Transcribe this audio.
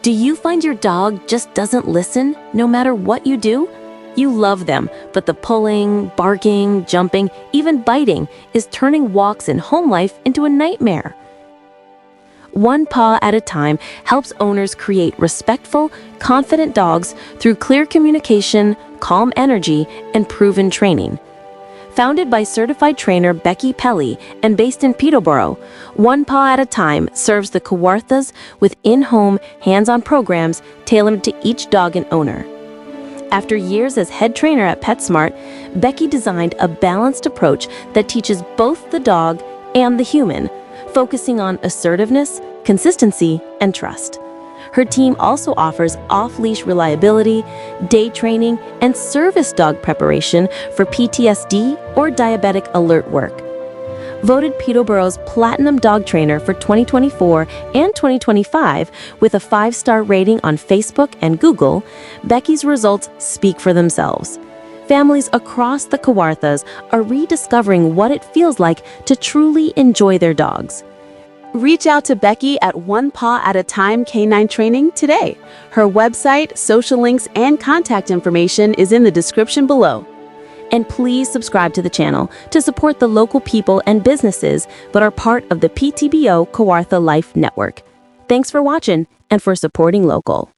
Do you find your dog just doesn't listen no matter what you do? You love them, but the pulling, barking, jumping, even biting is turning walks and home life into a nightmare. One Paw at a Time helps owners create respectful, confident dogs through clear communication, calm energy, and proven training. Founded by certified trainer Becky Pelley and based in Peterborough, One Paw at a Time serves the Kawarthas with in-home, hands-on programs tailored to each dog and owner. After years as head trainer at PetSmart, Becky designed a balanced approach that teaches both the dog and the human, focusing on assertiveness, consistency, and trust. Her team also offers off-leash reliability, day training, and service dog preparation for PTSD or diabetic alert work. Voted Peterborough's Platinum Dog Trainer for 2024 and 2025 with a 5-star rating on Facebook and Google, Becky's results speak for themselves. Families across the Kawarthas are rediscovering what it feels like to truly enjoy their dogs. Reach out to Becky at One Paw at a Time Canine Training today. Her website, social links, and contact information is in the description below. And please subscribe to the channel to support the local people and businesses that are part of the PTBO Kawartha Life Network. Thanks for watching and for supporting local.